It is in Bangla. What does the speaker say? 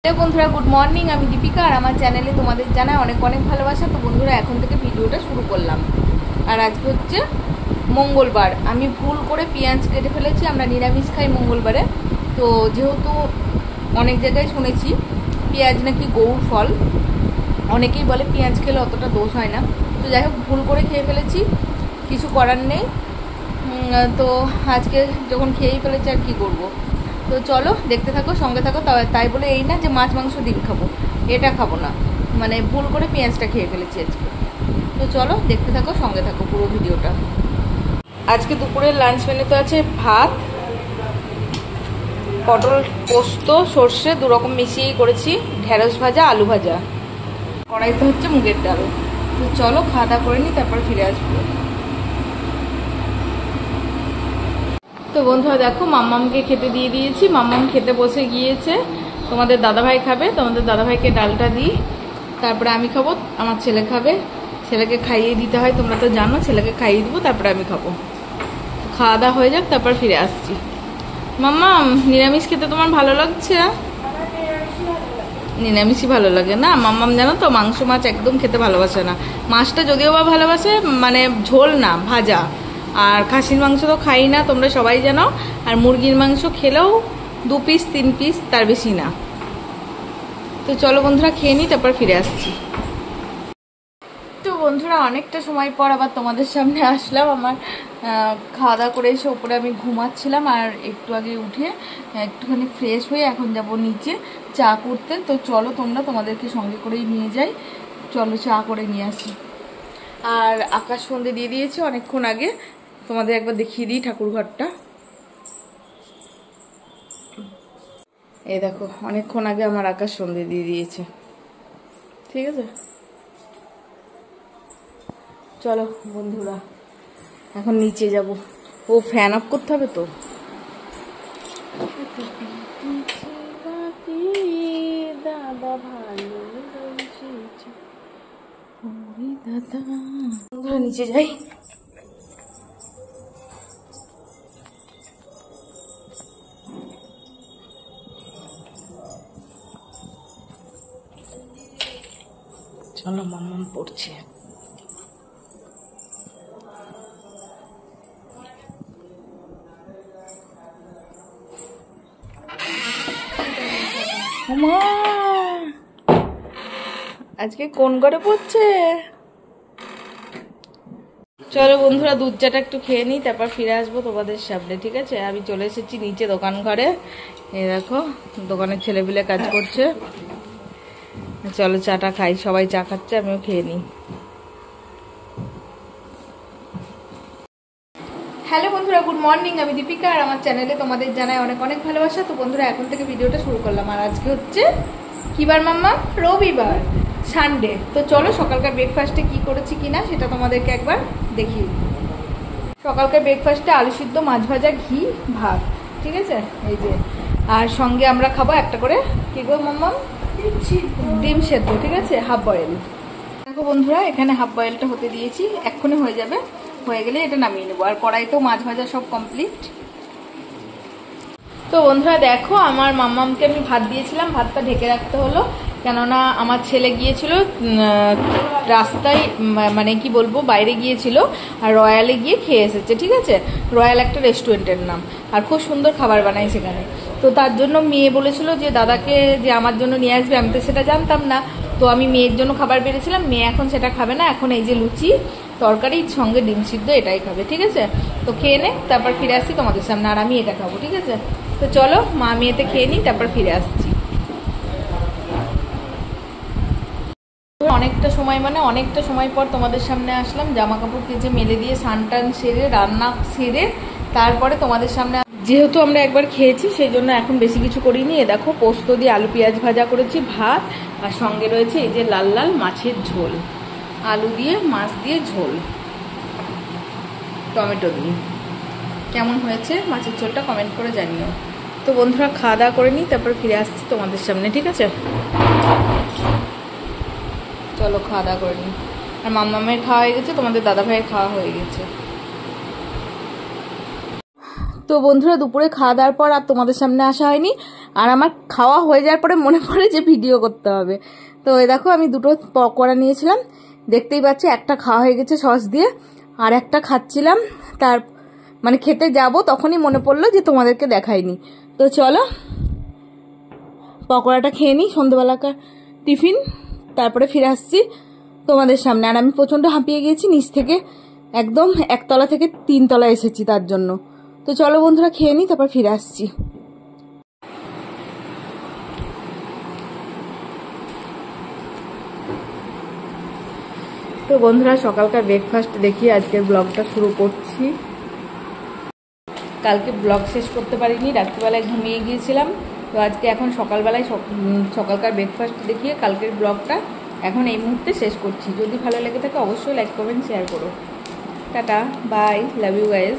বন্ধুরা গুড মর্নিং, আমি দীপিকা আর আমার চ্যানেলে তোমাদের জানাই অনেক অনেক ভালোবাসা। তো বন্ধুরা এখন থেকে ভিডিওটা শুরু করলাম। আর আজকে হচ্ছে মঙ্গলবার, আমি ভুল করে পেঁয়াজ কেটে ফেলেছি। আমরা নিরামিষ খাই মঙ্গলবারে। তো যেহেতু অনেক জায়গায় শুনেছি পেঁয়াজ নাকি গৌর ফল, অনেকেই বলে পেঁয়াজ খেলে অতটা দোষ হয় না। তো যাই হোক ভুল করে খেয়ে ফেলেছি, কিছু করার নেই। তো আজকে যখন খেয়েই ফেলেছি আর কী করবো। তো চলো দেখতে থাকো, সঙ্গে থাকো। তাই বলে এই না যে মাছ মাংস ডিম খাবো, এটা খাবো না, মানে ভুল করে পেঁয়াজটা খেয়ে ফেলেছি আজকে। তো চলো দেখতে থাকো, সঙ্গে থাকো পুরো ভিডিওটা। আজকে দুপুরের লাঞ্চ মেনুতে আছে ভাত, পটল পোস্ত সর্ষে দুরকম মিশিয়েই করেছি, ঢেঁড়স ভাজা, আলু ভাজা, কড়াইতে হচ্ছে মুগের ডাল। তো চলো খাওয়া দাওয়া করে নিই, তারপর ফিরে আসবো। তো বন্ধুরা দেখো মাম্মামকে খেতে দিয়ে দিয়েছি, মাম্মাম খেতে বসে গিয়েছে। তোমাদের দাদাভাই খাবে, তোমাদের দাদাভাইকে ডালটা দিই, তারপরে আমি খাবো, আমার ছেলে খাবে। ছেলেকে খাইয়ে দিতে হয়, তোমরা তো জানো। ছেলেকে খাইয়ে দেবো, তারপরে আমি খাবো। খাওয়া দাওয়া হয়ে যাক, তারপর ফিরে আসছি। মাম্মাম নিরামিষ খেতে তোমার ভালো লাগছে? নিরামিষই ভালো লাগে না মাম্মাম, জানো তো মাংস মাছ একদম খেতে ভালোবাসে না। মাছটা যদিও বা ভালোবাসে, মানে ঝোল না, ভাজা। আর খাসির মাংস তো খাই না, তোমরা সবাই জানো। আর মুরগির মাংস খেলেও 2 পিস 3 পিস, তার বেশি না। তো চলো বন্ধুরা খেয়ে নিই, তারপর ফিরে আসছি। তো বন্ধুরা অনেকটা সময় পর আবার তোমাদের সামনে আসলাম। আমার খাওয়া দাওয়া করে এসে ওপরে আমি ঘুমাচ্ছিলাম, আর একটু আগে উঠে একটুখানি ফ্রেশ হয়ে এখন যাব নিচে চা করতে। তো চলো তোমাদেরকে সঙ্গে করেই নিয়ে যাই, চলো চা করে নিয়ে আসি। আর আকাশ সন্ধে দিয়ে দিয়েছে অনেকক্ষণ আগে, তোমাদের একবার দেখিয়ে দিই ঠাকুর ঘরটা। এই দেখো অনেকক্ষণ আগে আমার আকাশ সন্ধে দিয়ে দিয়েছে, ঠিক আছে। চলো বন্ধুরা এখন নিচে যাব। ও ফ্যান অফ করতে হবে তো। দাদা ভালো দাদা, নিচে যাই। চলো মাম্মাম পড়ছে। আজকে কোন ঘরে পড়ছে? চলো বন্ধুরা দুধ চাটা একটু খেয়ে নিই, তারপর ফিরে আসবো তোমাদের সামনে, ঠিক আছে। আমি চলে এসেছি নিচে দোকান ঘরে। এই দেখো দোকানের ছেলেপিলে কাজ করছে। চলো চাটা খাই, সবাই চা খাচ্ছে, আমিও খেয়ে নিই। হ্যালো বন্ধুরা গুড মর্নিং, আমি দীপিকা আর আমার চ্যানেলে তোমাদের জানাই অনেক অনেক ভালোবাসা। তো বন্ধুরা এখন থেকে ভিডিওটা শুরু করলাম। আর আজকে হচ্ছে কি বার মাম্মা? রবিবার, সানডে। তো চলো সকালকার ব্রেকফাস্টে কি করেছি কিনা সেটা তোমাদেরকে একবার দেখি। সকালকার ব্রেকফাস্টে আলু সিদ্ধ, মাছ ভাজা, ঘি, ভাত, ঠিক আছে। এই যে আর সঙ্গে আমরা খাবো একটা করে কি গো মাম্মাম? ডিম সেদ্ধ, ঠিক আছে, হাফ বয়েল। দেখো বন্ধুরা এখানে হাফ বয়েলটা হতে দিয়েছি, এক্ষুনি হয়ে যাবে। হয়ে গেলে এটা নামিয়ে নেবো। আর কড়াইতেও মাছ ভাজা সব কমপ্লিট। তো বন্ধুরা দেখো আমার মাম্মামকে আমি ভাত দিয়েছিলাম, ভাতটা ঢেকে রাখতে হলো, কেননা আমার ছেলে গিয়েছিল রাস্তায়, মানে কি বলবো, বাইরে গিয়েছিল আর রয়্যালে গিয়ে খেয়ে এসেছে, ঠিক আছে। রয়্যাল একটা রেস্টুরেন্টের নাম, আর খুব সুন্দর খাবার বানায় সেখানে। তো তার জন্য মেয়ে বলেছিল যে দাদাকে যে আমার জন্য নিয়ে আসবে, আমি তো সেটা জানতাম না। তো আমি মেয়ের জন্য খাবার বেড়েছিলাম, মেয়ে এখন সেটা খাবে না, এখন এই যে লুচি তরকারির সঙ্গে ডিম সিদ্ধ এটাই খাবে, ঠিক আছে। তো খেয়ে নে, তারপর ফিরে আসছি তোমাদের সামনে। আর আমি এটা খাবো, ঠিক আছে। তো চলো মা আমি এতে খেয়ে নিই, তারপর ফিরে আসছি। অনেকটা সময় পর তোমাদের সামনে আসলাম। জামা কাপড় কেচে মেলে দিয়ে স্নান সেরে রান্না সেরে তারপরে তোমাদের সামনে। যেহেতু আমরা একবার খেয়েছি সেই জন্য এখন বেশি কিছু করিনি। এ দেখো পোস্ত দিয়ে আলু পেঁয়াজ ভাজা করেছি, ভাত, আর সঙ্গে রয়েছে এই যে লাল লাল মাছের ঝোল, আলু দিয়ে মাছ দিয়ে ঝোল, টমেটো দিয়ে। কেমন হয়েছে মাছের ঝোলটা কমেন্ট করে জানিও। তো বন্ধুরা খাওয়া দাওয়া করে নিই, তারপর ফিরে আসছি তোমাদের সামনে, ঠিক আছে। চলো খাওয়া দাওয়া করে নিই। আর মাম্মামের খাওয়া হয়ে গেছে, তোমাদের দাদা ভাইয়ের খাওয়া হয়ে গেছে। তো বন্ধুরা দুপুরে খাওয়া দাওয়ার পর আর তোমাদের সামনে আসা হয়নি, আর আমার খাওয়া হয়ে যাওয়ার পরে মনে পড়ে যে ভিডিও করতে হবে। তো এই দেখো আমি দুটো পকোড়া নিয়েছিলাম, দেখতেই পাচ্ছি একটা খাওয়া হয়ে গেছে সস দিয়ে, আর একটা খাচ্ছিলাম। তার মানে খেতে যাব তখনই মনে পড়লো যে তোমাদেরকে দেখাইনি। তো চলো পকোড়াটা খেয়ে নিই, সন্ধ্যেবেলাকার টিফিন, তারপরে ফিরে আসছি তোমাদের সামনে। আর আমি প্রচণ্ড হাঁপিয়ে গিয়েছি, নিচ থেকে একদম একতলা থেকে 3 তলা এসেছি তার জন্য। তো চলো বন্ধুরা খেয়ে নিই, তারপর ফিরে আসছি। তো বন্ধুরা সকালকার ব্রেকফাস্ট দেখিয়ে আজকের ব্লগটা শুরু করছি। কালকে ব্লগ শেষ করতে পারিনি, রাত্রিবেলায় ঘুমিয়ে গিয়েছিলাম। তো আজকে এখন সকালবেলায় সকালকার ব্রেকফাস্ট দেখিয়ে কালকের ব্লগটা এখন এই মুহূর্তে শেষ করছি। যদি ভালো লেগে থাকে অবশ্যই লাইক কমেন্ট শেয়ার করো। Tata, bye, love you guys.